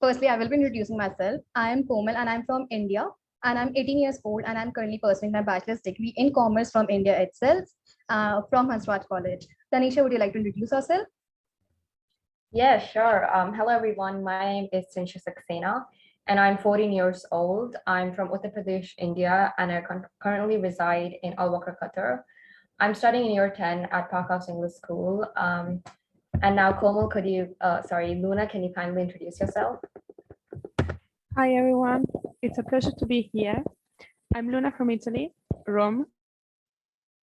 Firstly, I will be introducing myself. I am Komal and I'm from India. And I'm 18 years old and I'm currently pursuing my bachelor's degree in commerce from India itself, from Hansraj College. Tanisha, would you like to introduce yourself? Yeah, sure. Hello, everyone. My name is Tanisha Saxena, and I'm 14 years old. I'm from Uttar Pradesh, India, and I currently reside in Wakra, Qatar. I'm studying in year 10 at Park House English School. And now, Komal, Luna, can you kindly introduce yourself? Hi, everyone. It's a pleasure to be here. I'm Luna from Italy, Rome,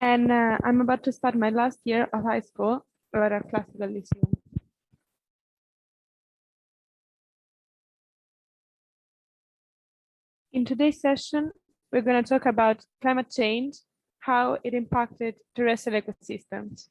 and I'm about to start my last year of high school at a classical lyceum. In today's session, we're going to talk about climate change, how it impacted terrestrial ecosystems.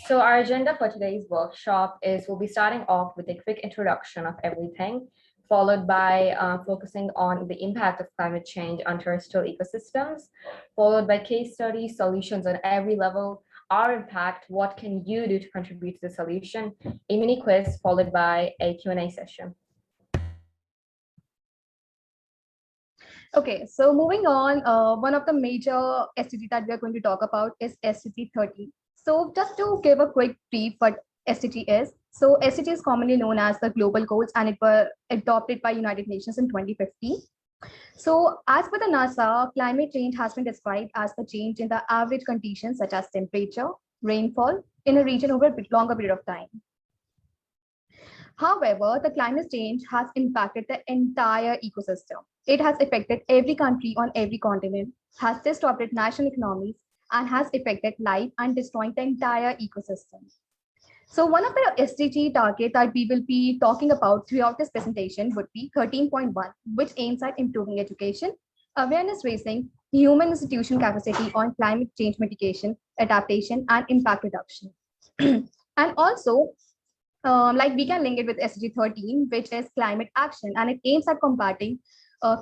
So our agenda for today's workshop is we'll be starting off with a quick introduction of everything, followed by focusing on the impact of climate change on terrestrial ecosystems, followed by case studies, solutions on every level, our impact, what can you do to contribute to the solution, a mini quiz, followed by a Q&A session. Okay, so moving on, one of the major SDG that we are going to talk about is SDG 30. So just to give a quick brief what SDG is. So SDG is commonly known as the global goals and it was adopted by United Nations in 2015. So as per the NASA, climate change has been described as the change in the average conditions such as temperature, rainfall in a region over a longer period of time. However, the climate change has impacted the entire ecosystem. It has affected every country on every continent, has disrupted national economies, and has affected life and destroying the entire ecosystem. So one of the SDG targets that we will be talking about throughout this presentation would be 13.1, which aims at improving education, awareness raising, human institution capacity on climate change mitigation, adaptation, and impact reduction. And also, like we can link it with SDG 13, which is climate action, and it aims at combating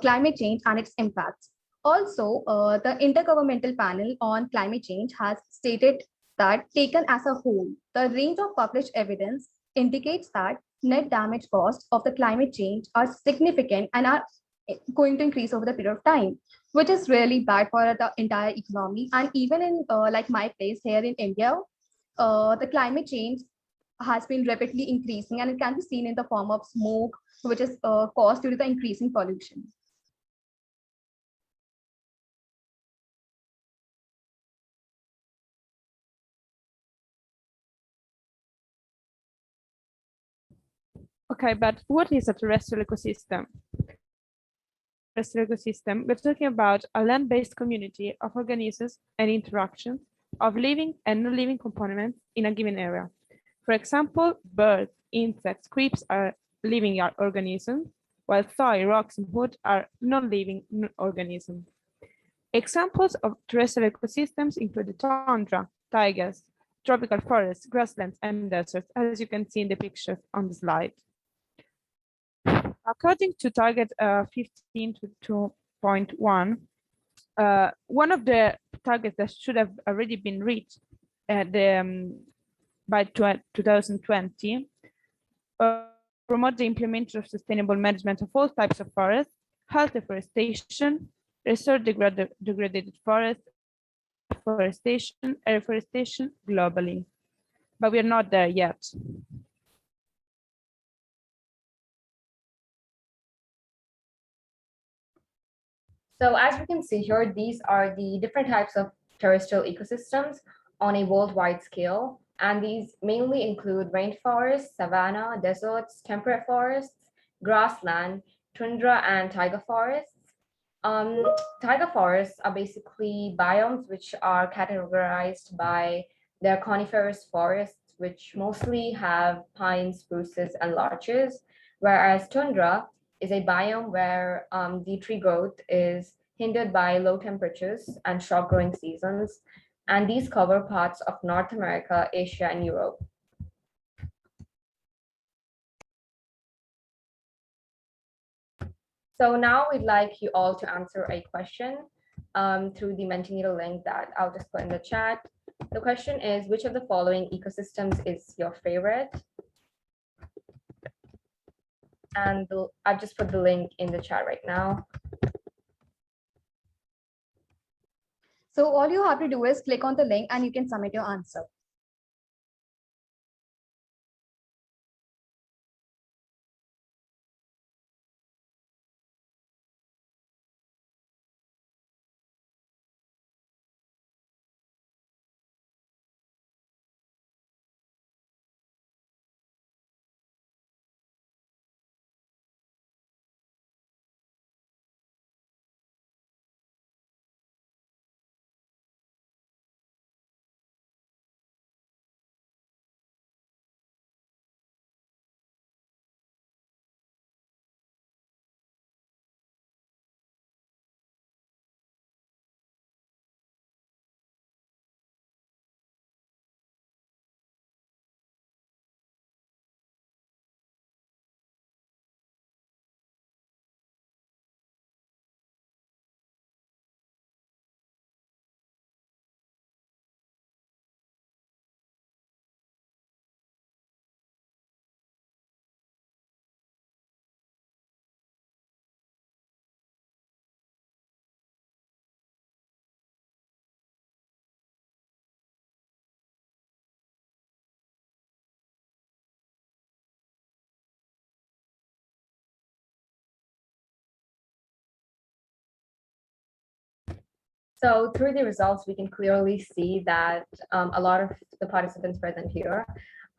climate change and its impacts. Also, the Intergovernmental Panel on Climate Change has stated that taken as a whole, the range of published evidence indicates that net damage costs of the climate change are significant and are going to increase over the period of time, which is really bad for the entire economy. And even in like my place here in India, the climate change has been rapidly increasing and it can be seen in the form of smoke, which is caused due to the increasing pollution. Okay, but what is a terrestrial ecosystem? Terrestrial ecosystem, we're talking about a land-based community of organisms and interactions of living and non-living components in a given area. For example, birds, insects, creeps are living organisms, while soil, rocks, and wood are non-living organisms. Examples of terrestrial ecosystems include the tundra, taigas, tropical forests, grasslands, and deserts, as you can see in the pictures on the slide. According to target 15.1, one of the targets that should have already been reached by 2020 promote the implementation of sustainable management of all types of forests, healthy forestation, restore degraded forests, afforestation, reforestation globally. But we are not there yet. So as we can see here, these are the different types of terrestrial ecosystems on a worldwide scale. And these mainly include rainforests, savanna, deserts, temperate forests, grassland, tundra, and taiga forests. Taiga forests are basically biomes which are categorized by their coniferous forests, which mostly have pines, spruces, and larches, whereas tundra is a biome where the tree growth is hindered by low temperatures and short growing seasons, and these cover parts of North America, Asia, and Europe. So now we'd like you all to answer a question. through the Mentimeter link that I'll just put in the chat. The question is, which of the following ecosystems is your favorite? And I've just put the link in the chat right now. So all you have to do is click on the link and you can submit your answer. So through the results, we can clearly see that a lot of the participants present here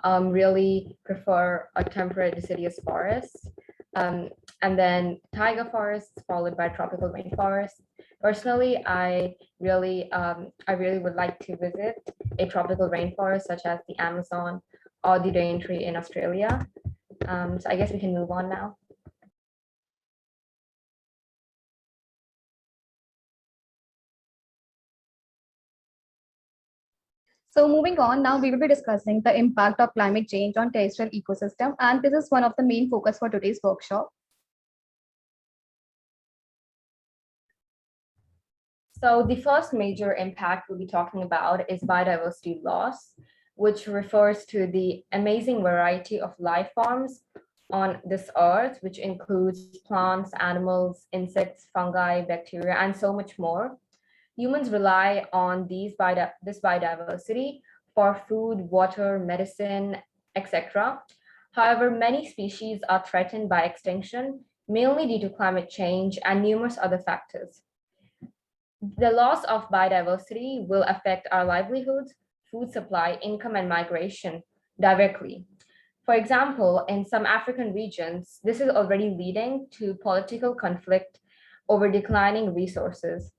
really prefer a temperate deciduous forest, and then taiga forests followed by tropical rainforests. Personally, I really would like to visit a tropical rainforest such as the Amazon or the Daintree in Australia. So I guess we can move on now. So moving on, now we will be discussing the impact of climate change on terrestrial ecosystem, and this is one of the main focus for today's workshop. So the first major impact we'll be talking about is biodiversity loss, which refers to the amazing variety of life forms on this earth, which includes plants, animals, insects, fungi, bacteria, and so much more. Humans rely on this biodiversity for food, water, medicine, etc. However, many species are threatened by extinction, mainly due to climate change and numerous other factors. The loss of biodiversity will affect our livelihoods, food supply, income, and migration directly. For example, in some African regions, this is already leading to political conflict over declining resources.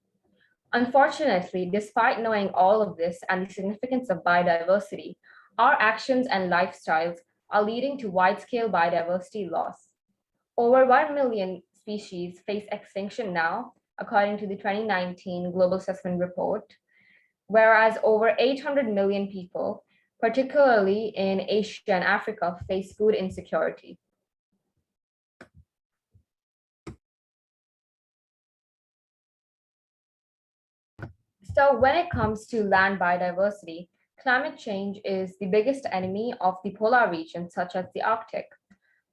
Unfortunately, despite knowing all of this and the significance of biodiversity, our actions and lifestyles are leading to wide-scale biodiversity loss. Over 1 million species face extinction now, according to the 2019 Global Assessment Report, whereas over 800 million people, particularly in Asia and Africa, face food insecurity. So when it comes to land biodiversity, climate change is the biggest enemy of the polar regions, such as the Arctic.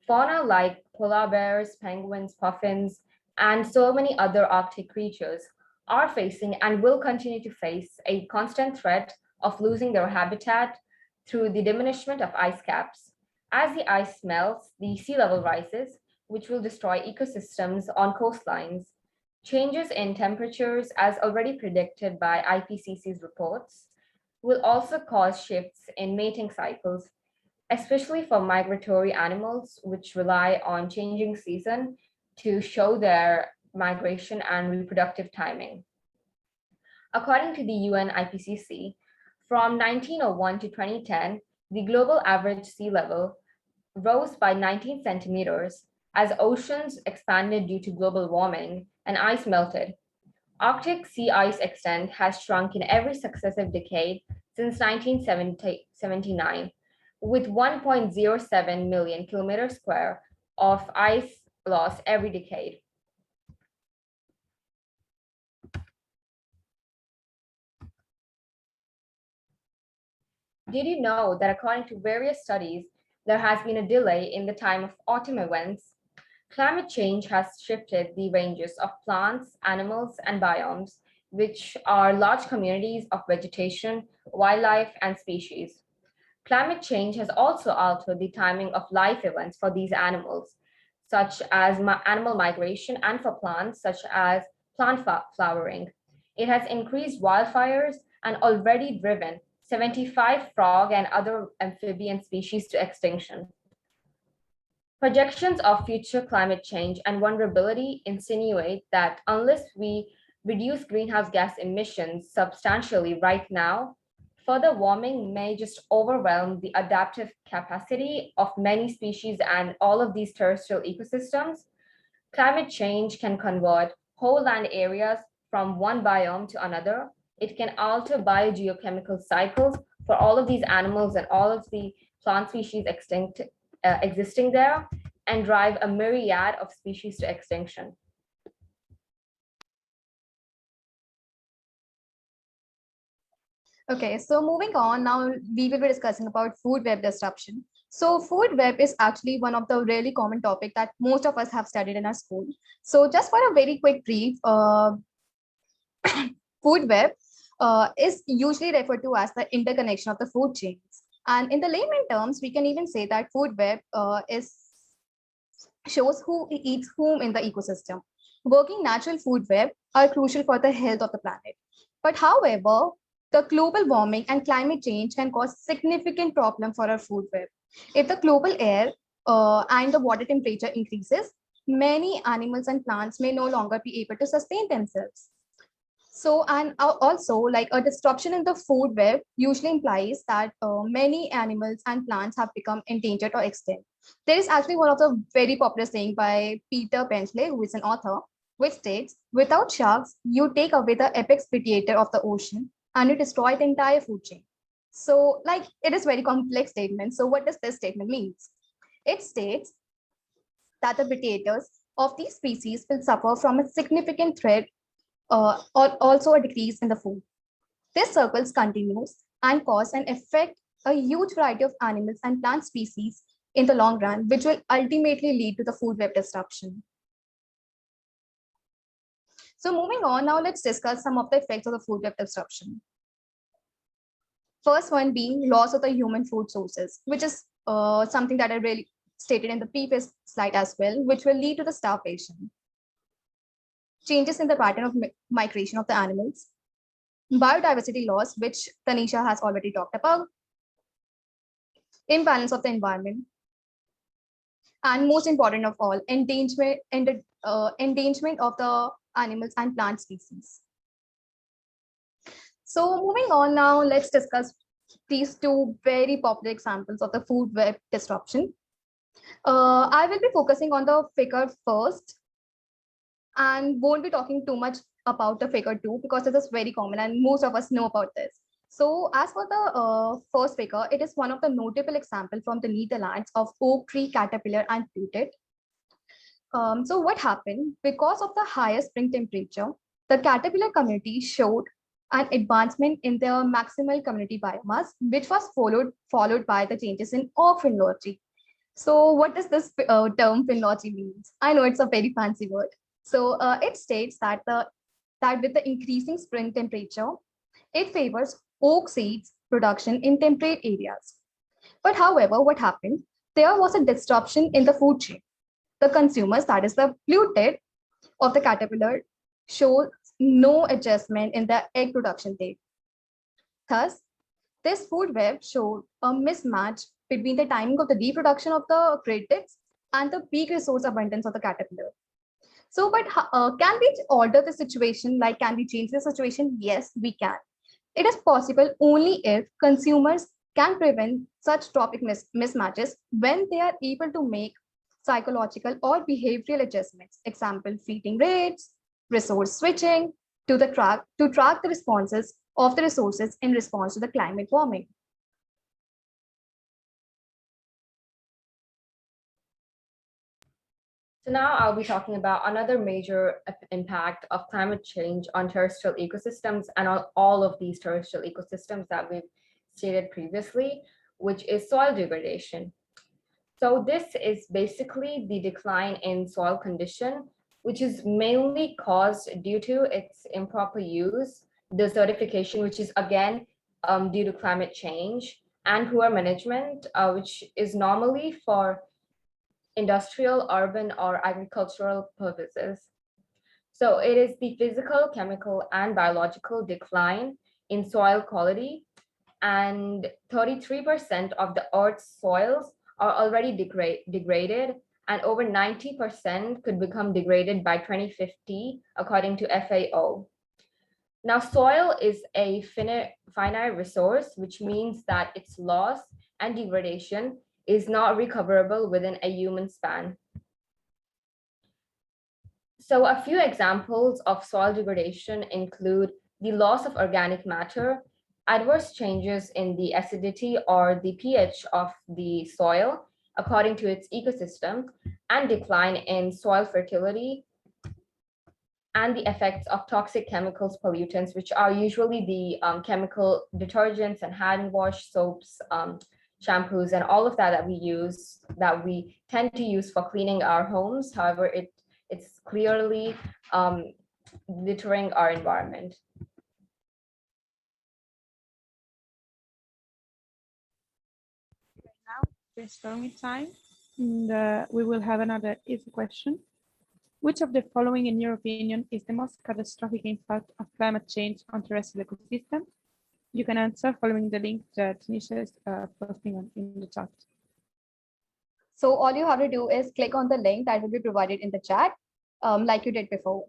Fauna like polar bears, penguins, puffins, and so many other Arctic creatures are facing and will continue to face a constant threat of losing their habitat through the diminishment of ice caps. As the ice melts, the sea level rises, which will destroy ecosystems on coastlines. Changes in temperatures, as already predicted by IPCC's reports, will also cause shifts in mating cycles, especially for migratory animals, which rely on changing season to show their migration and reproductive timing. According to the UN IPCC, from 1901 to 2010, the global average sea level rose by 19 centimeters as oceans expanded due to global warming and ice melted. Arctic sea ice extent has shrunk in every successive decade since 1979, with 1.07 million kilometers square of ice loss every decade. Did you know that according to various studies, there has been a delay in the time of autumn events? Climate change has shifted the ranges of plants, animals, and biomes, which are large communities of vegetation, wildlife, and species. Climate change has also altered the timing of life events for these animals, such as animal migration, and for plants, such as plant flowering. It has increased wildfires and already driven 75 frog and other amphibian species to extinction. Projections of future climate change and vulnerability insinuate that unless we reduce greenhouse gas emissions substantially right now, further warming may just overwhelm the adaptive capacity of many species and all of these terrestrial ecosystems. Climate change can convert whole land areas from one biome to another. It can alter biogeochemical cycles for all of these animals and all of the plant species existing there, and drive a myriad of species to extinction. Okay, so moving on, now we will be discussing about food web disruption. So food web is actually one of the really common topic that most of us have studied in our school. So just for a very quick brief, food web is usually referred to as the interconnection of the food chains. And in the layman terms, we can even say that food web is shows who eats whom in the ecosystem. Working natural food web are crucial for the health of the planet. But however, the global warming and climate change can cause significant problem for our food web. If the global air and the water temperature increases, many animals and plants may no longer be able to sustain themselves. So, and also like a disruption in the food web usually implies that many animals and plants have become endangered or extinct. There is actually one of the very popular saying by Peter Bentley, who is an author, which states, without sharks, you take away the apex predator of the ocean and you destroy the entire food chain. So like it is very complex statement. So what does this statement mean? It states that the predators of these species will suffer from a significant threat or also a decrease in the food. This circle continues and cause and affect a huge variety of animals and plant species in the long run, which will ultimately lead to the food web disruption. So moving on, now let's discuss some of the effects of the food web disruption. First one being loss of the human food sources, which is something that I really stated in the previous slide as well, which will lead to the starvation. Changes in the pattern of migration of the animals, biodiversity loss, which Tanisha has already talked about, imbalance of the environment, and most important of all, endangerment of the animals and plant species. So moving on now, let's discuss these two very popular examples of the food web disruption. I will be focusing on the figure first and won't be talking too much about the figure 2 because this is very common and most of us know about this. So as for the first figure, it is one of the notable examples from the Netherlands of oak tree caterpillar and putet. So what happened? Because of the higher spring temperature, the caterpillar community showed an advancement in their maximal community biomass, which was followed by the changes in oak phenology. So what does this term phenology means? I know it's a very fancy word. So it states that with the increasing spring temperature, it favors oak seeds production in temperate areas. But however, what happened? There was a disruption in the food chain. The consumers, that is the putet of the caterpillar, showed no adjustment in the egg production rate. Thus, this food web showed a mismatch between the timing of the reproduction of the putets and the peak resource abundance of the caterpillar. So, but can we alter the situation? Like, can we change the situation? Yes, we can. It is possible only if consumers can prevent such trophic mismatches when they are able to make psychological or behavioral adjustments. Example, feeding rates, resource switching to track the responses of the resources in response to the climate warming. So now I'll be talking about another major impact of climate change on terrestrial ecosystems and on all of these terrestrial ecosystems that we've stated previously, which is soil degradation. So this is basically the decline in soil condition, which is mainly caused due to its improper use, desertification, which is again due to climate change, and poor management, which is normally for industrial, urban, or agricultural purposes. So it is the physical, chemical, and biological decline in soil quality, and 33% of the Earth's soils are already degraded, and over 90% could become degraded by 2050, according to FAO. Now, soil is a finite resource, which means that its loss and degradation is not recoverable within a human span. So a few examples of soil degradation include the loss of organic matter, adverse changes in the acidity or the pH of the soil according to its ecosystem, and decline in soil fertility, and the effects of toxic chemicals, pollutants, which are usually the chemical detergents and hand wash, soaps, shampoos, and all of that that we tend to use for cleaning our homes. However, it's clearly littering our environment. Now, brainstorming time, and we will have another easy question. Which of the following, in your opinion, is the most catastrophic impact of climate change on terrestrial ecosystem? You can answer following the link that Tanisha is posting in the chat. So all you have to do is click on the link that will be provided in the chat, like you did before.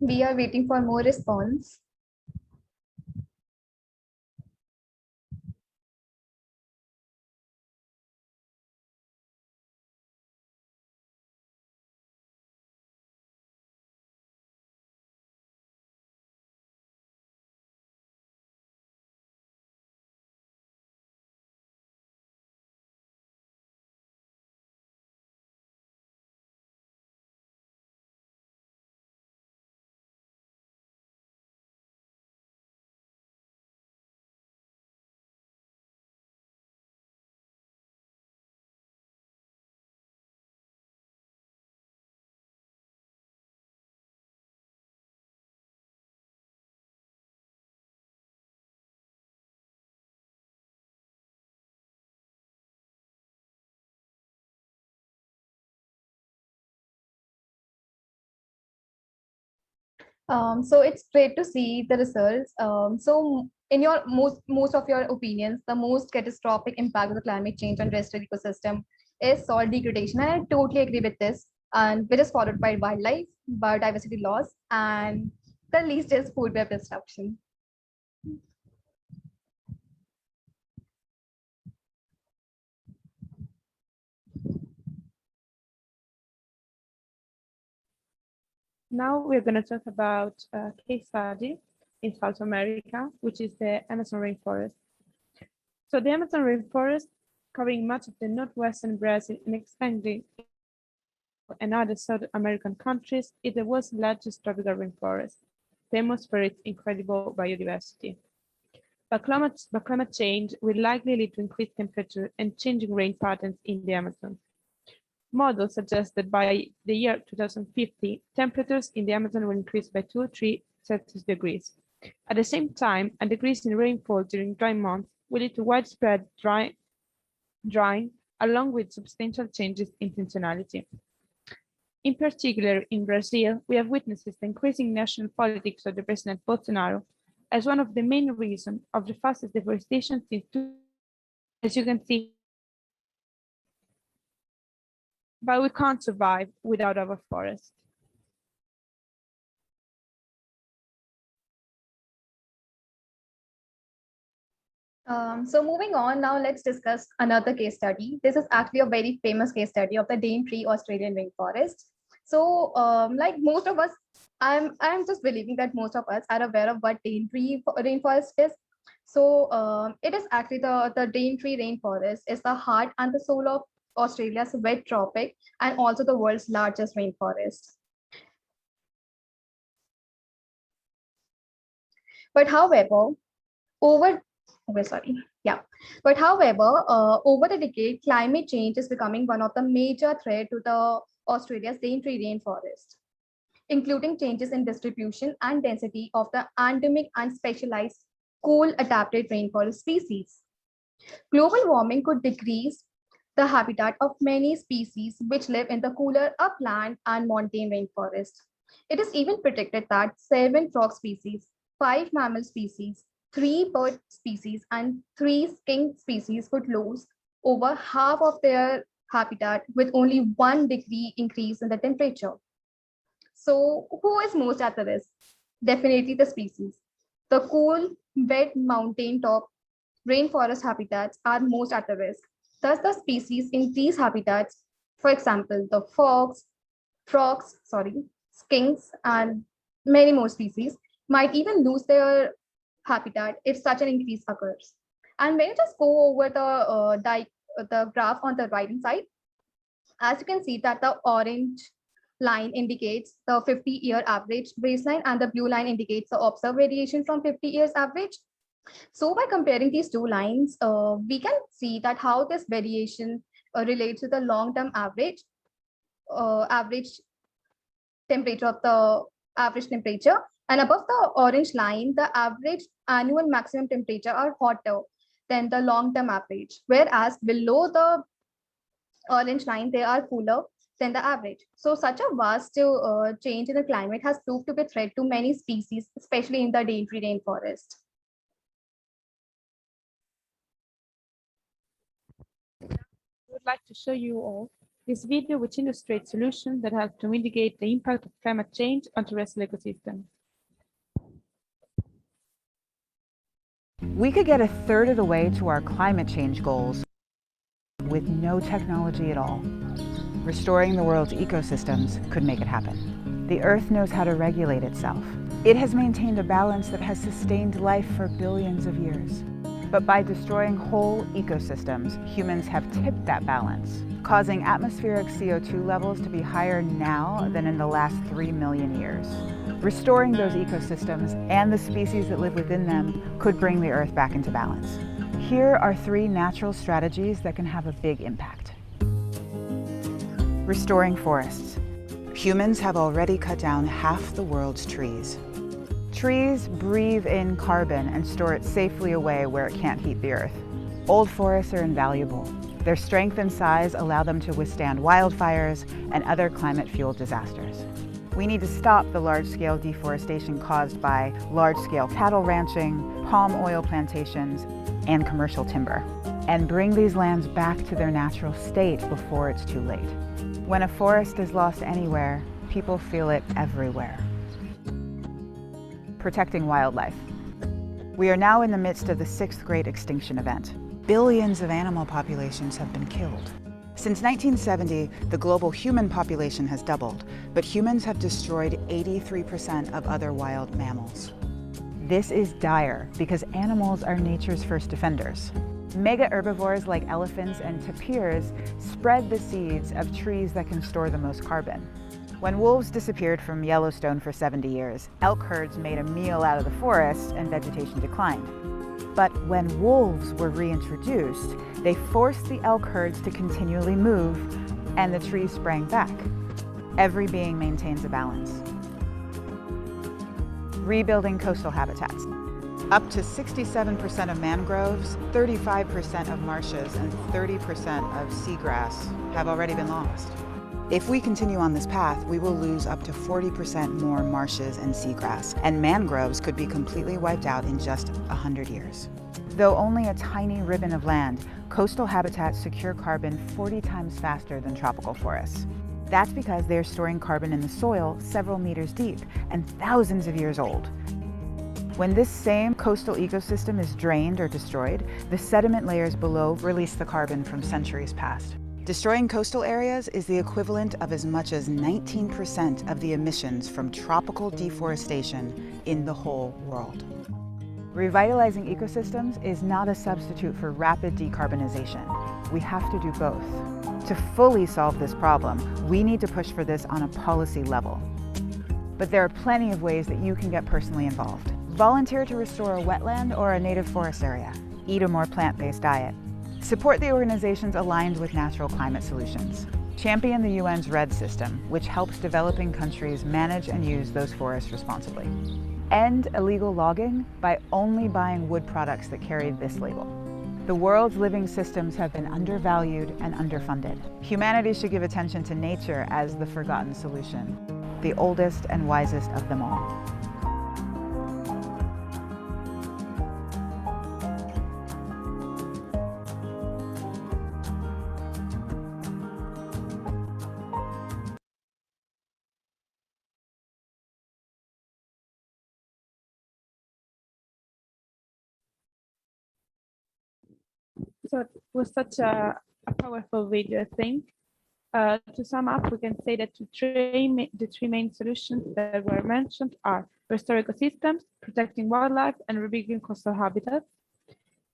We are waiting for more response. So it's great to see the results. So in your most of your opinions, the most catastrophic impact of the climate change on terrestrial ecosystem is soil degradation. And I totally agree with this. And which is followed by wildlife, biodiversity loss, and the least is food web disruption. Now we're going to talk about a case study in South America, which is the Amazon rainforest. So the Amazon rainforest, covering much of the northwestern Brazil and expanding and other South American countries, is the world's largest tropical rainforest, famous for its incredible biodiversity. But climate change will likely lead to increased temperature and changing rain patterns in the Amazon. Models suggest that by the year 2050, temperatures in the Amazon will increase by 2 or 3 Celsius degrees. At the same time, a decrease in rainfall during dry months will lead to widespread drying, along with substantial changes in seasonality. In particular, in Brazil, we have witnessed the increasing national politics of the President Bolsonaro as one of the main reasons of the fastest deforestation since as you can see. But we can't survive without our forest. So moving on, now let's discuss another case study. This is actually a very famous case study of the Daintree Australian rainforest. So like most of us, I'm just believing that most of us are aware of what Daintree rainforest is. So it is actually the Daintree rainforest is the heart and the soul of Australia's wet tropic and also the world's largest rainforest. But however, over over the decade, climate change is becoming one of the major threats to the Australia's Daintree rainforest, including changes in distribution and density of the endemic and specialized cool adapted rainforest species. Global warming could decrease the habitat of many species which live in the cooler upland and montane rainforest. It is even predicted that 7 frog species, 5 mammal species, 3 bird species, and 3 skink species could lose over half of their habitat with only 1 degree increase in the temperature. So who is most at the risk? Definitely the species. The cool, wet mountain top rainforest habitats are most at the risk. Thus, the species in these habitats, for example, the frogs, skinks, and many more species, might even lose their habitat if such an increase occurs. And when you just go over the graph on the right hand side, as you can see that the orange line indicates the 50-year average baseline and the blue line indicates the observed variation from 50 years average. So by comparing these two lines, we can see that how this variation relates to the long-term average temperature of the average temperature. And above the orange line, the average annual maximum temperature are hotter than the long-term average, whereas below the orange line, they are cooler than the average. So such a vast change in the climate has proved to be a threat to many species, especially in the Daintree rainforest. I would like to show you all this video which illustrates solutions that help to mitigate the impact of climate change on terrestrial ecosystems. We could get a third of the way to our climate change goals with no technology at all. Restoring the world's ecosystems could make it happen. The Earth knows how to regulate itself. It has maintained a balance that has sustained life for billions of years. But by destroying whole ecosystems, humans have tipped that balance, causing atmospheric CO2 levels to be higher now than in the last 3 million years. Restoring those ecosystems and the species that live within them could bring the Earth back into balance. Here are 3 natural strategies that can have a big impact. Restoring forests. Humans have already cut down half the world's trees. Trees breathe in carbon and store it safely away where it can't heat the Earth. Old forests are invaluable. Their strength and size allow them to withstand wildfires and other climate-fueled disasters. We need to stop the large-scale deforestation caused by large-scale cattle ranching, palm oil plantations, and commercial timber, and bring these lands back to their natural state before it's too late. When a forest is lost anywhere, people feel it everywhere. Protecting wildlife. We are now in the midst of the 6th great extinction event. Billions of animal populations have been killed. Since 1970, the global human population has doubled, but humans have destroyed 83% of other wild mammals. This is dire because animals are nature's first defenders. Mega herbivores like elephants and tapirs spread the seeds of trees that can store the most carbon. When wolves disappeared from Yellowstone for 70 years, elk herds made a meal out of the forest and vegetation declined. But when wolves were reintroduced, they forced the elk herds to continually move, and the trees sprang back. Every being maintains a balance. Rebuilding coastal habitats. Up to 67% of mangroves, 35% of marshes, and 30% of seagrass have already been lost. If we continue on this path, we will lose up to 40% more marshes and seagrass, and mangroves could be completely wiped out in just 100 years. Though only a tiny ribbon of land, coastal habitats secure carbon 40 times faster than tropical forests. That's because they're storing carbon in the soil several meters deep and thousands of years old. When this same coastal ecosystem is drained or destroyed, the sediment layers below release the carbon from centuries past. Destroying coastal areas is the equivalent of as much as 19% of the emissions from tropical deforestation in the whole world. Revitalizing ecosystems is not a substitute for rapid decarbonization. We have to do both. To fully solve this problem, we need to push for this on a policy level. But there are plenty of ways that you can get personally involved. Volunteer to restore a wetland or a native forest area. Eat a more plant-based diet. Support the organizations aligned with natural climate solutions. Champion the UN's REDD system, which helps developing countries manage and use those forests responsibly. End illegal logging by only buying wood products that carry this label. The world's living systems have been undervalued and underfunded. Humanity should give attention to nature as the forgotten solution, the oldest and wisest of them all. So it was such a powerful video, I think. To sum up, we can say that the three main solutions that were mentioned are restore ecosystems, protecting wildlife, and rebuilding coastal habitats.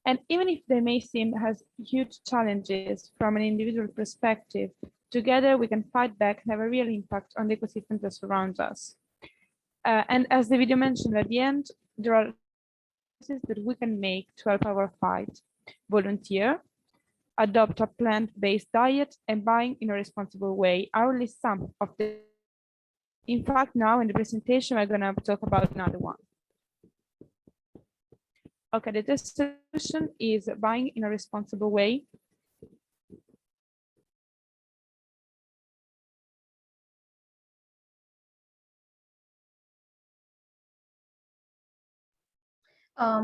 And even if they may seem as huge challenges from an individual perspective, together we can fight back and have a real impact on the ecosystem that surrounds us. And as the video mentioned at the end, there are choices that we can make to help our fight. Volunteer, adopt a plant-based diet, and buying in a responsible way are only some of the. In fact, now in the presentation, we're going to talk about another one. Okay, the third solution is buying in a responsible way.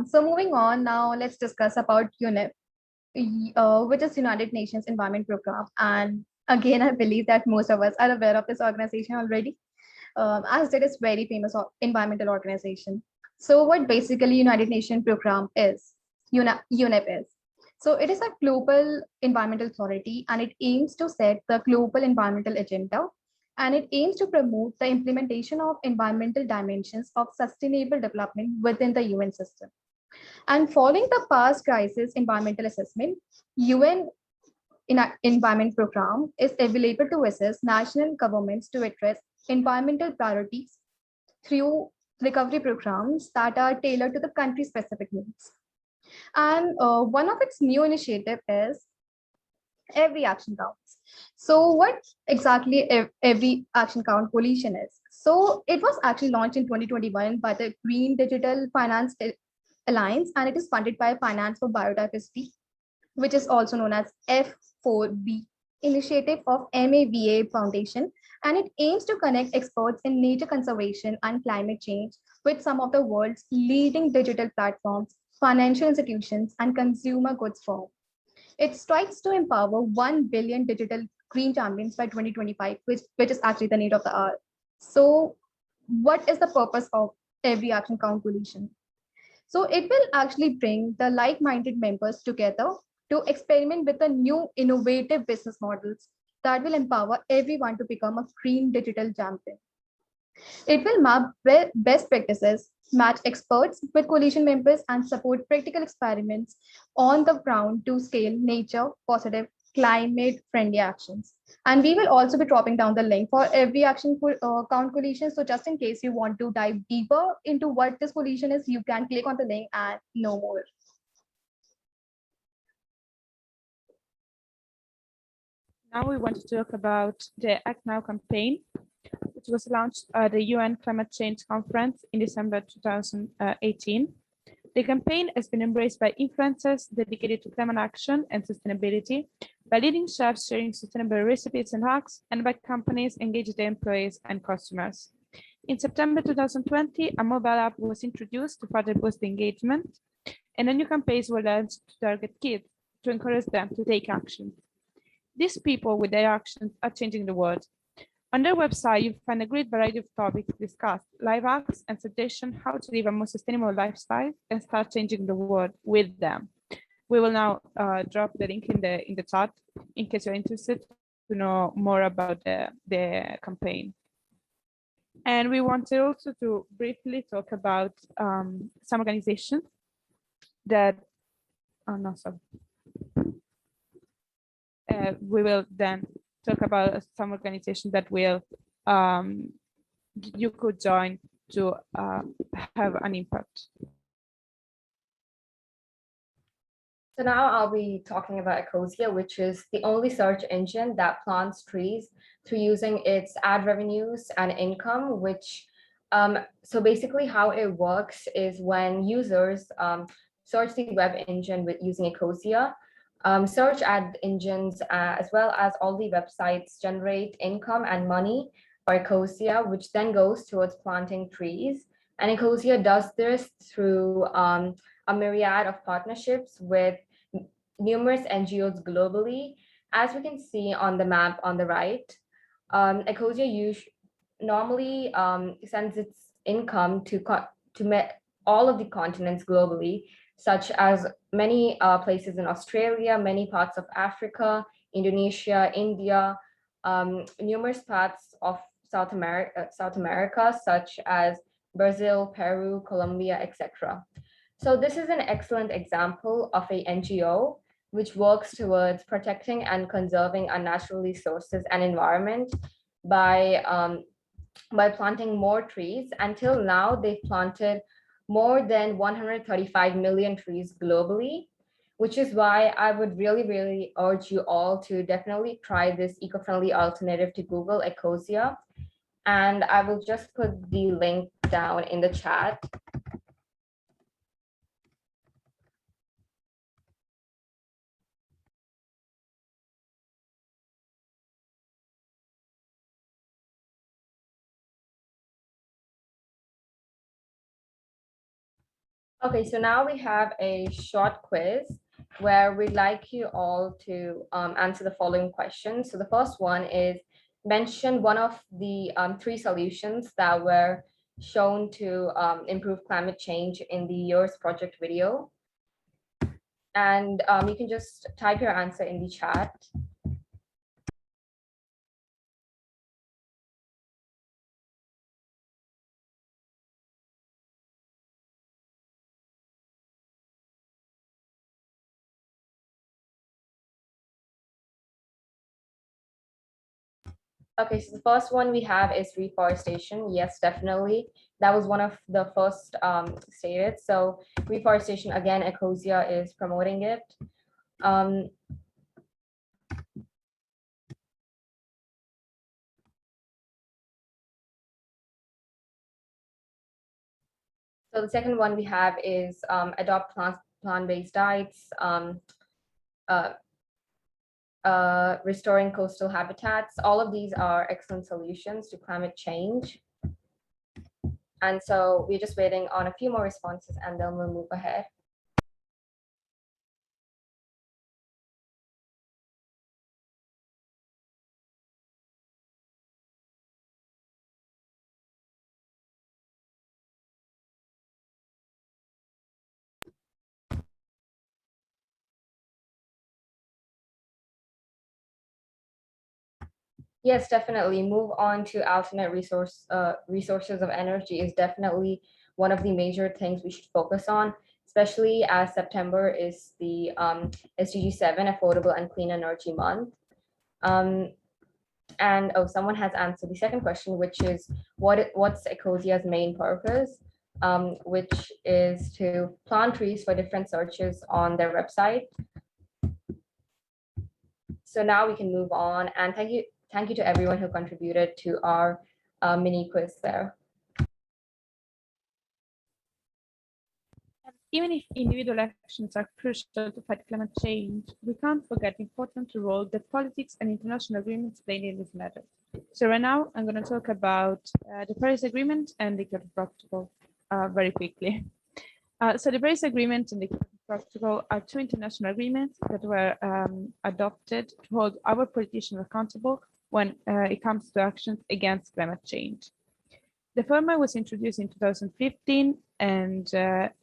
So moving on now, let's discuss about UNEP, which is United Nations Environment Program. And again, I believe that most of us are aware of this organization already, as it is very famous environmental organization. So what basically United Nations Program is, UNEP is. So it is a global environmental authority, and it aims to set the global environmental agenda, and it aims to promote the implementation of environmental dimensions of sustainable development within the UN system. And following the past crisis environmental assessment, UN Environment Program is available to assist national governments to address environmental priorities through recovery programs that are tailored to the country's specific needs. And one of its new initiative is Every Action Counts. So what exactly Every Action Count coalition is? So it was actually launched in 2021 by the Green Digital Finance Alliance, and it is funded by Finance for Biodiversity, which is also known as F4B initiative of MAVA Foundation, and it aims to connect experts in nature conservation and climate change with some of the world's leading digital platforms, financial institutions, and consumer goods firms. It strives to empower 1 billion digital green champions by 2025, which is actually the need of the hour. So what is the purpose of Every Action Count coalition? So it will actually bring the like-minded members together to experiment with the new innovative business models that will empower everyone to become a green digital champion. It will map best practices, match experts with coalition members, and support practical experiments on the ground to scale nature positive, climate friendly actions. And we will also be dropping down the link for Every Action Count coalition. So just in case you want to dive deeper into what this coalition is, you can click on the link and know more. Now we want to talk about the Act Now campaign, which was launched at the UN Climate Change Conference in December 2018. The campaign has been embraced by influencers dedicated to climate action and sustainability, by leading chefs sharing sustainable recipes and hacks, and by companies engaging their employees and customers. In September 2020, a mobile app was introduced to further boost engagement, and a new campaigns were launched to target kids to encourage them to take action. These people with their actions are changing the world. On their website, you'll find a great variety of topics discussed, live hacks, and suggestions how to live a more sustainable lifestyle and start changing the world with them. We will now drop the link in the chat in case you're interested to know more about the campaign. And we wanted also to briefly talk about some organizations that, we will then talk about some organizations that will you could join to have an impact. So now I'll be talking about Ecosia, which is the only search engine that plants trees through using its ad revenues and income, which so basically how it works is when users search the web engine with using Ecosia, search ad engines as well as all the websites generate income and money for Ecosia, which then goes towards planting trees. And Ecosia does this through a myriad of partnerships with numerous NGOs globally. As we can see on the map on the right, Ecosia normally sends its income to all of the continents globally, such as many places in Australia, many parts of Africa, Indonesia, India, numerous parts of South America, such as Brazil, Peru, Colombia, etc. So this is an excellent example of a NGO which works towards protecting and conserving our natural resources and environment by planting more trees. Until now, they've planted more than 135 million trees globally, which is why I would really urge you all to definitely try this eco-friendly alternative to Google, Ecosia. And I will just put the link down in the chat. Okay, so now we have a short quiz where we'd like you all to answer the following questions. So the first one is, mention one of the 3 solutions that were shown to improve climate change in the year's project video. And you can just type your answer in the chat. Okay, so the first one we have is reforestation. Yes, definitely. That was one of the first stated. So reforestation, again, Ecosia is promoting it. So the second one we have is adopt plant-based diets, restoring coastal habitats. All of these are excellent solutions to climate change. And so we're just waiting on a few more responses and then we'll move ahead. Yes, definitely. Move on to alternate resources of energy is definitely one of the major things we should focus on, especially as September is the SDG 7 Affordable and Clean Energy Month. And oh, someone has answered the second question, which is what's Ecosia's main purpose, which is to plant trees for different searches on their website. So now we can move on, and thank you to everyone who contributed to our mini quiz there. even if individual actions are crucial to fight climate change, we can't forget the important role that politics and international agreements play in this matter. So right now, I'm going to talk about the Paris Agreement and the Kyoto Protocol very quickly. So the Paris Agreement and the Kyoto Protocol are two international agreements that were adopted to hold our politicians accountable when it comes to actions against climate change. The former was introduced in 2015 and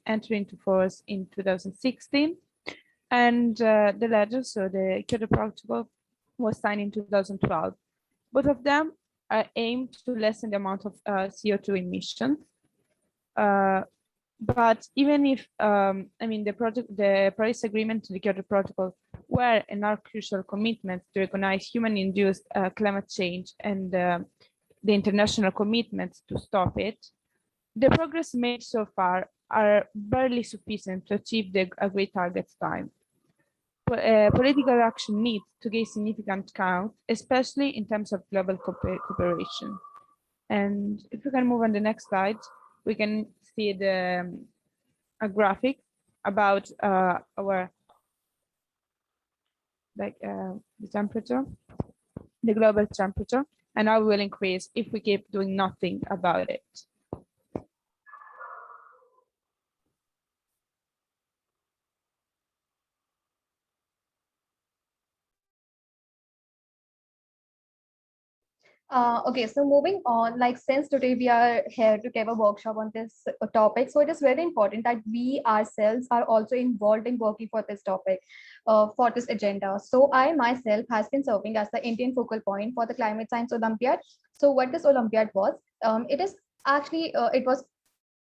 entered into force in 2016. And the latter, so the Kyoto Protocol, was signed in 2012. Both of them are aimed to lessen the amount of CO2 emissions. But even if, the Paris Agreement and the Kyoto Protocol were and are crucial commitments to recognize human-induced climate change and the international commitments to stop it, the progress made so far are barely sufficient to achieve the agreed targets time. Political action needs to gain significant count, especially in terms of global cooperation. And if we can move on the next slide, we can see a graphic about our the temperature, the global temperature, and how it will increase if we keep doing nothing about it. Okay, so moving on, like since today we are here to give a workshop on this topic, so it is very important that we ourselves are also involved in working for this topic, for this agenda. So I myself has been serving as the Indian focal point for the Climate Science Olympiad. So what this Olympiad was, it is actually, it was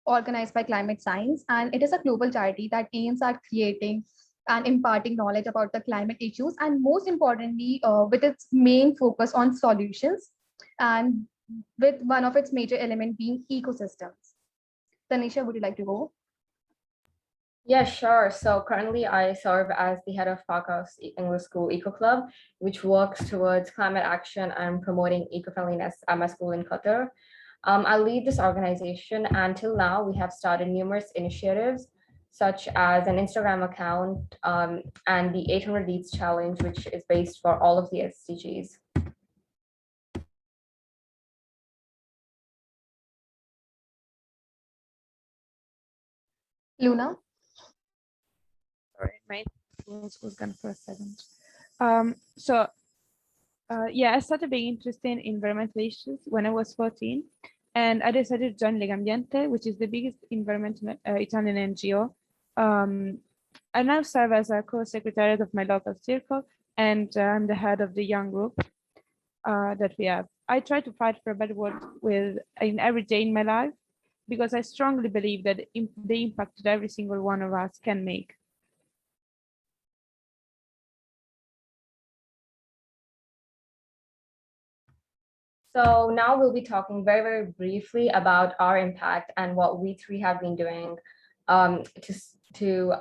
organized by Climate Science, and it is a global charity that aims at creating and imparting knowledge about the climate issues, and most importantly, with its main focus on solutions, and with one of its major element being ecosystems. Tanisha, would you like to go? Yeah, sure. So currently I serve as the head of Wakra's English School Eco Club, which works towards climate action and promoting eco-friendliness at my school in Qatar. I lead this organization, and till now we have started numerous initiatives, such as an Instagram account and the 800 Deeds Challenge, which is based for all of the SDGs. Luna? Sorry, my was gone for a second. Yeah, I started being interested in environmental issues when I was 14, and I decided to join Legambiente, which is the biggest environmental Italian NGO. I now serve as a co-secretariat of my local circle, and I'm the head of the young group that we have. I try to fight for a better world in every day in my life, because I strongly believe that the impact that every single one of us can make. So now we'll be talking very, very briefly about our impact and what we three have been doing to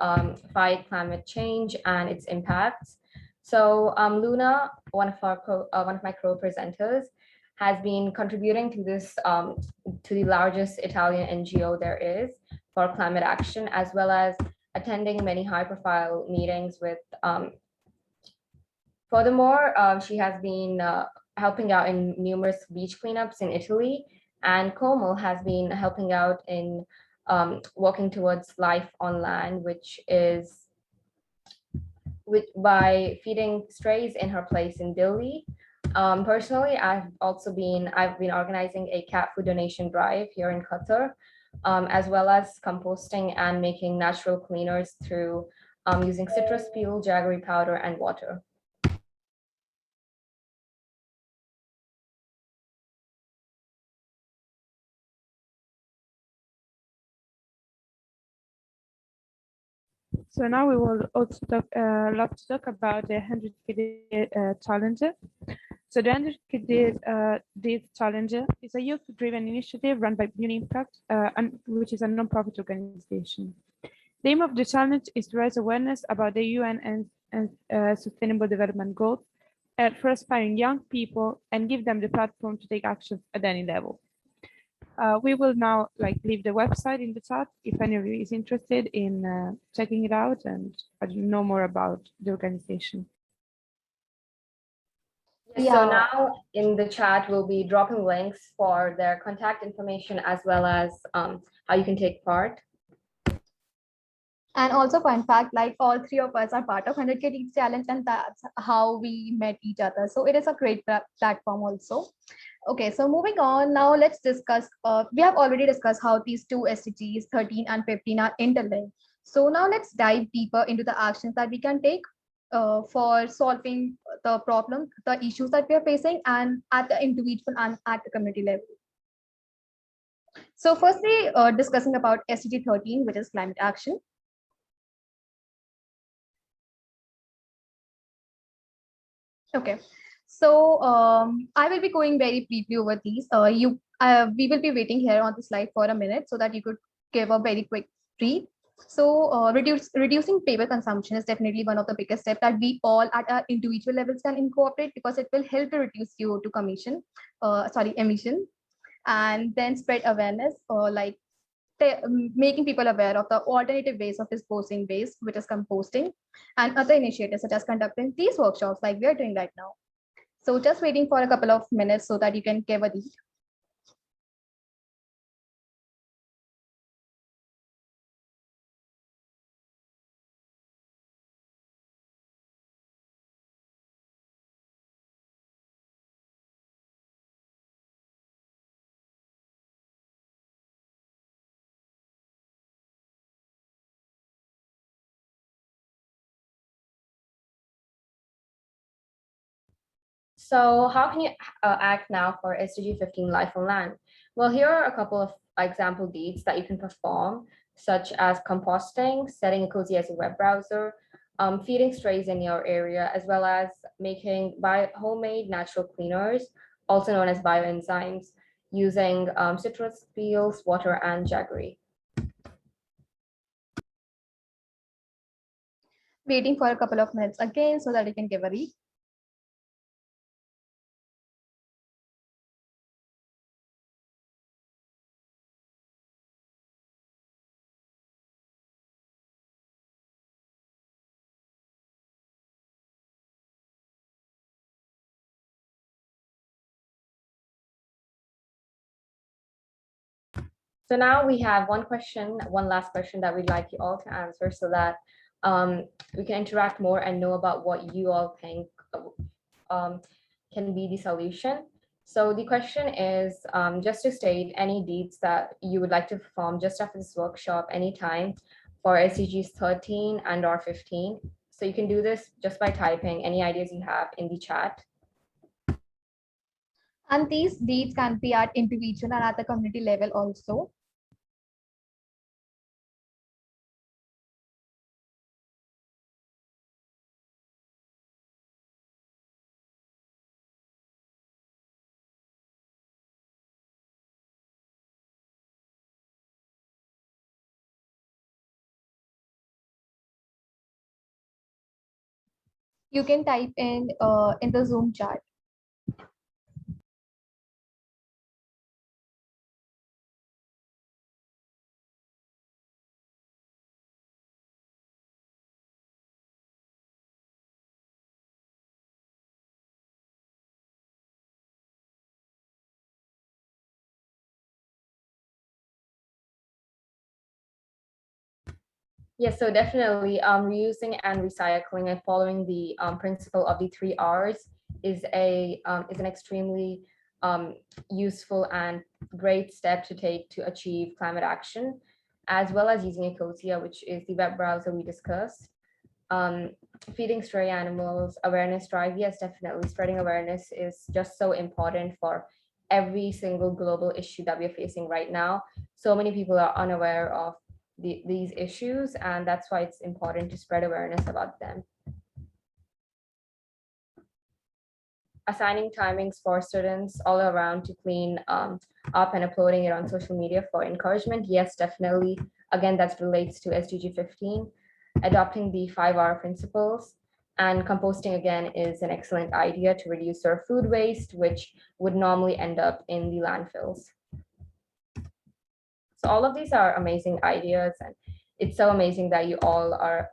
fight climate change and its impacts. So Luna, one of my co-presenters, has been contributing to this to the largest Italian NGO there is for climate action, as well as attending many high-profile meetings with. Furthermore, she has been helping out in numerous beach cleanups in Italy, and Komal has been helping out in working towards life on land, which is by feeding strays in her place in Delhi. Personally, I've been organizing a cat food donation drive here in Qatar, as well as composting and making natural cleaners through using citrus peel, jaggery powder, and water. So now we will also love to talk about the 100 Challenge. So the 100 Days Challenge is a youth-driven initiative run by MUN Impact, which is a non-profit organization. The aim of the challenge is to raise awareness about the UN and Sustainable Development Goals for aspiring young people and give them the platform to take action at any level. We will now leave the website in the chat if any of you is interested in checking it out and know more about the organization. So now in the chat, we'll be dropping links for their contact information as well as how you can take part. And also, fun fact, like all three of us are part of 100K Reach Challenge, and that's how we met each other. So it is a great platform also. Okay, so moving on, now let's discuss, we have already discussed how these two SDGs, 13 and 15 are interlinked. So now let's dive deeper into the actions that we can take for solving the problem, the issues that we are facing, and at the individual and at the community level. So firstly, discussing about SDG 13, which is climate action. Okay, so I will be going very briefly over these. We will be waiting here on the slide for a minute so that you could give a very quick brief. So reducing paper consumption is definitely one of the biggest steps that we all at our individual levels can incorporate, because it will help to reduce CO2 emission, and then spread awareness, making people aware of the alternative ways of disposing waste, which is composting, and other initiatives such as conducting these workshops like we are doing right now. So just waiting for a couple of minutes so that you can give a read. So how can you act now for SDG 15 Life on Land? Well, here are a couple of example deeds that you can perform, such as composting, setting Ecosia as a web browser, feeding strays in your area, as well as making homemade natural cleaners, also known as bioenzymes, using citrus peels, water, and jaggery. Waiting for a couple of minutes again so that you can give a read. So now we have one last question that we'd like you all to answer so that we can interact more and know about what you all think can be the solution. So the question is just to state any deeds that you would like to perform just after this workshop anytime for SDGs 13 and or 15. So you can do this just by typing any ideas you have in the chat. And these deeds can be at individual and at the community level also. You can type in the Zoom chat. Yes, so definitely reusing and recycling and following the principle of the 3 R's is an extremely useful and great step to take to achieve climate action, as well as using Ecosia, which is the web browser we discussed. Feeding stray animals, awareness drive, yes, definitely. Spreading awareness is just so important for every single global issue that we're facing right now. So many people are unaware of these issues, and that's why it's important to spread awareness about them. Assigning timings for students all around to clean up and uploading it on social media for encouragement. Yes, definitely. Again, that relates to SDG 15. Adopting the 5R principles, and composting again is an excellent idea to reduce our food waste, which would normally end up in the landfills. So all of these are amazing ideas, and it's so amazing that you all are,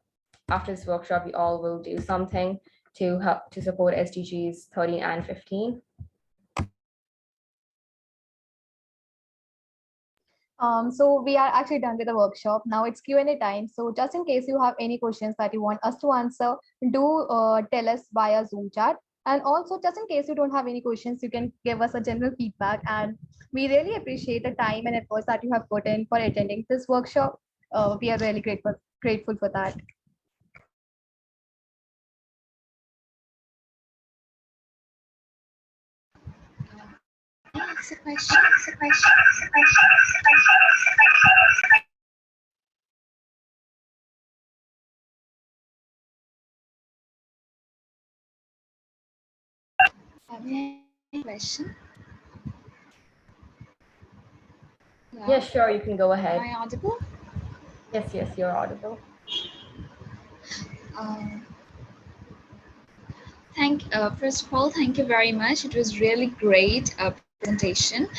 after this workshop, you all will do something to help to support SDGs 13 and 15. So we are actually done with the workshop. Now it's Q&A time. So just in case you have any questions that you want us to answer, do tell us via Zoom chat. And also, just in case you don't have any questions, you can give us a general feedback. And we really appreciate the time and efforts that you have put in for attending this workshop. We are really grateful for that. It's a question. It's a question. It's a question. Have you any question? Yeah, sure, you can go ahead. Am I audible? Yes, you're audible. First of all, thank you very much. It was really great presentation.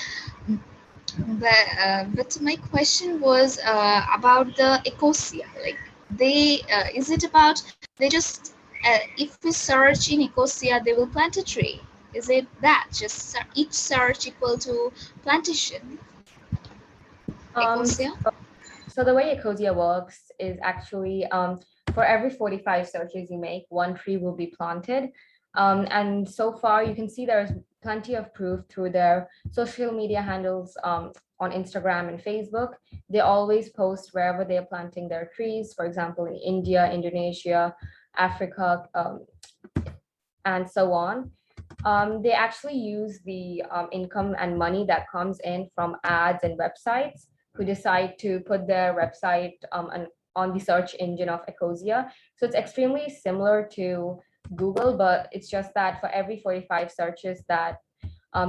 But my question was about the Ecosia. Like is it about they just if we search in Ecosia, they will plant a tree? Is it that just each search equal to plantation? Ecosia? So the way Ecosia works is actually for every 45 searches you make, one tree will be planted. And so far you can see there's plenty of proof through their social media handles on Instagram and Facebook. They always post wherever they're planting their trees, for example, in India, Indonesia, Africa, and so on. They actually use the income and money that comes in from ads and websites who decide to put their website on the search engine of Ecosia. So it's extremely similar to Google, but it's just that for every 45 searches that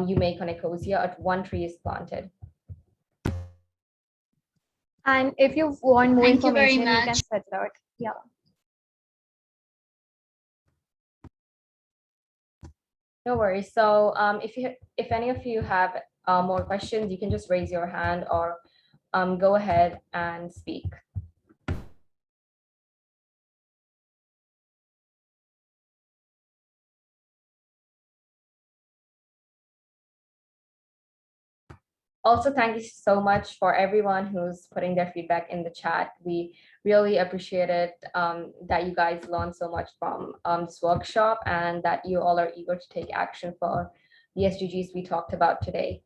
you make on Ecosia, one tree is planted. And if you want more Thank you very information, you can much. search it out. Yeah. No worries. So if any of you have more questions, you can just raise your hand or go ahead and speak. Also, thank you so much for everyone who's putting their feedback in the chat. We really appreciate it that you guys learned so much from this workshop and that you all are eager to take action for the SDGs we talked about today.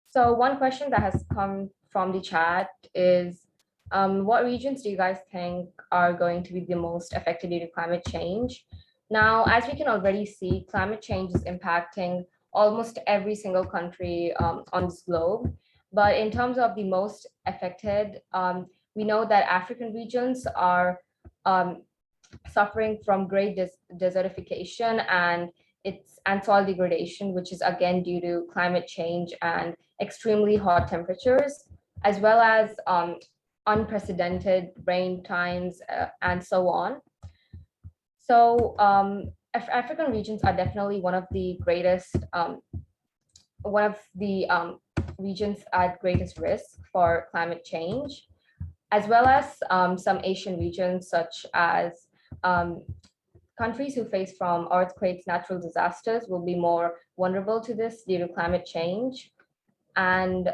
So one question that has come from the chat is, what regions do you guys think are going to be the most affected due to climate change? Now, as we can already see, climate change is impacting almost every single country on this globe. But in terms of the most affected, we know that African regions are suffering from great desertification and soil degradation, which is again due to climate change and extremely hot temperatures, as well as unprecedented rain times and so on. So African regions are definitely one of the greatest, regions at greatest risk for climate change, as well as some Asian regions such as countries who face from earthquakes, natural disasters will be more vulnerable to this due to climate change. And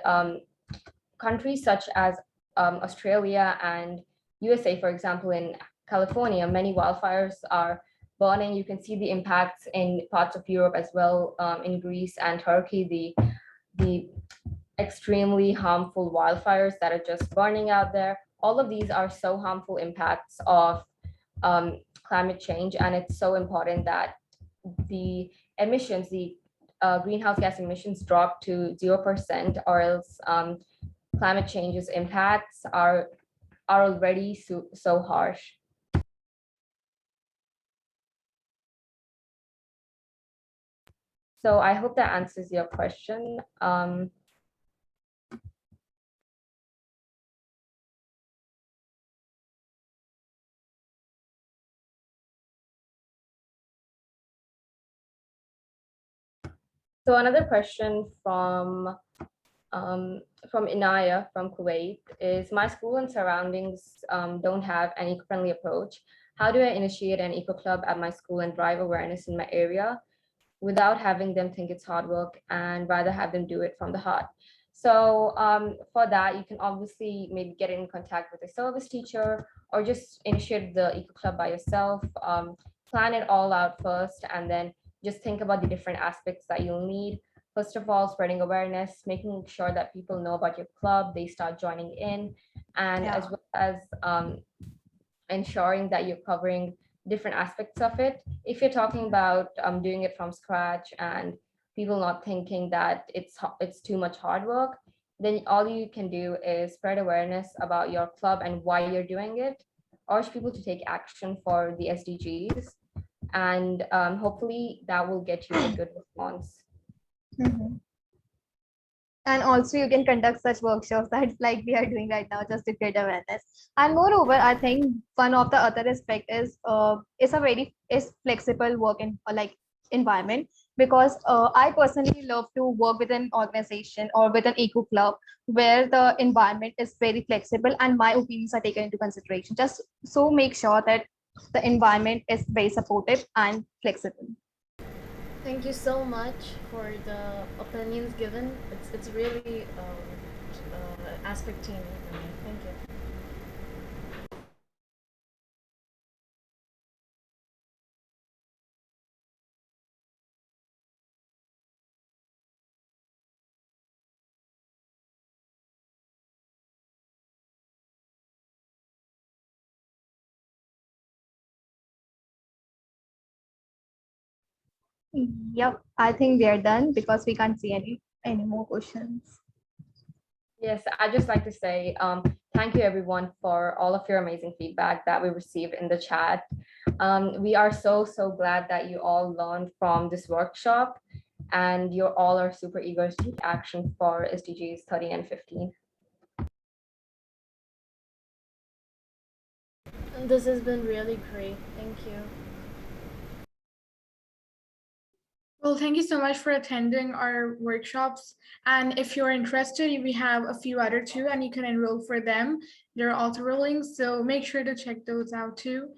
countries such as Australia and USA, for example, in California, many wildfires are burning. You can see the impacts in parts of Europe as well, in Greece and Turkey, the extremely harmful wildfires that are just burning out there. All of these are so harmful impacts of climate change, and it's so important that the emissions, the greenhouse gas emissions drop to 0%, or else climate change's impacts are already so harsh. So I hope that answers your question. So another question from Inaya from Kuwait is, my school and surroundings don't have an eco-friendly approach. How do I initiate an eco club at my school and drive awareness in my area without having them think it's hard work and rather have them do it from the heart? So for that, you can obviously maybe get in contact with a service teacher or just initiate the eco club by yourself. Plan it all out first and then just think about the different aspects that you'll need. First of all, spreading awareness, making sure that people know about your club, they start joining in, and as well as ensuring that you're covering different aspects of it. If you're talking about doing it from scratch and people not thinking that it's too much hard work, then all you can do is spread awareness about your club and why you're doing it, urge people to take action for the SDGs, and hopefully that will get you a good response. Mhm. And also you can conduct such workshops that like we are doing right now just to create awareness. And moreover, I think one of the other aspect is flexible work in like environment, because I personally love to work with an organization or with an eco club where the environment is very flexible and my opinions are taken into consideration. Just so make sure that the environment is very supportive and flexible. Thank you so much for the opinions given. It's really aspect teaming for me. Thank you. Yep, I think we are done because we can't see any more questions. Yes, I'd just like to say thank you everyone for all of your amazing feedback that we received in the chat. We are so glad that you all learned from this workshop and you all are super eager to take action for SDGs 13 and 15. This has been really great. Thank you. Well, thank you so much for attending our workshops. And if you're interested, we have a few other too, and you can enroll for them. They're also rolling, so make sure to check those out too.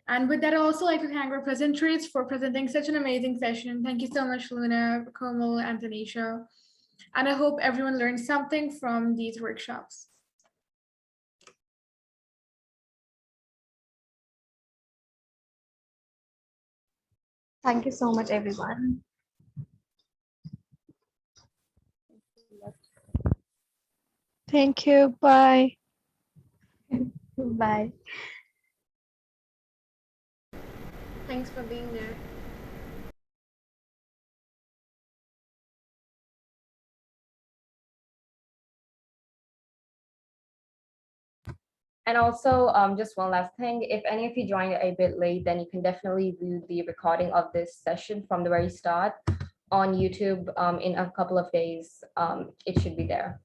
And with that, I'd also like to thank our presenters for presenting such an amazing session. Thank you so much, Luna, Komal, and Tanisha. And I hope everyone learned something from these workshops. Thank you so much, everyone. Thank you. Bye. Bye. Thanks for being there. And also, just one last thing, if any of you joined a bit late, then you can definitely view the recording of this session from the very start on YouTube in a couple of days. It should be there.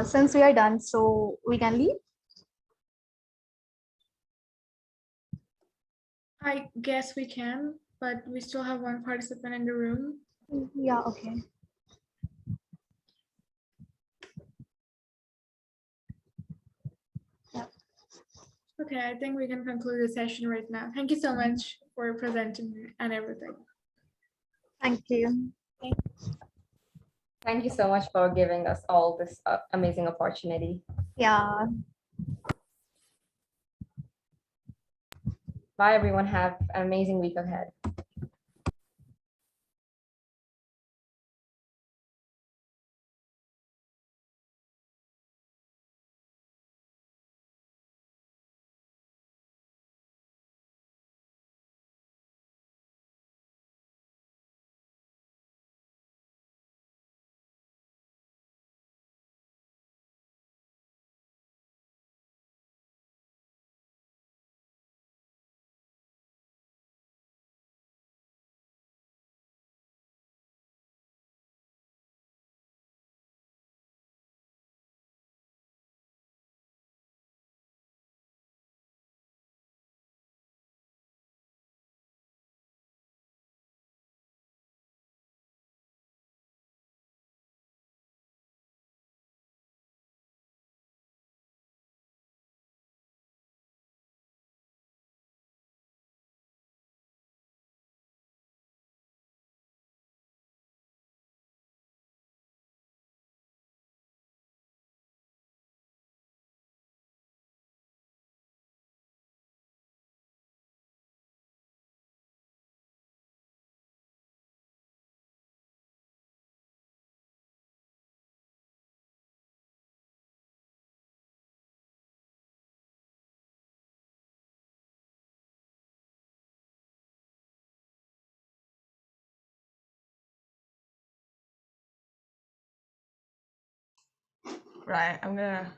Since we are done, so we can leave. I guess we can, but we still have one participant in the room. Yeah, okay. Okay, I think we can conclude the session right now. Thank you so much for presenting and everything. Thank you. Thank you so much for giving us all this amazing opportunity. Yeah. Bye, everyone. Have an amazing week ahead. Right, I'm gonna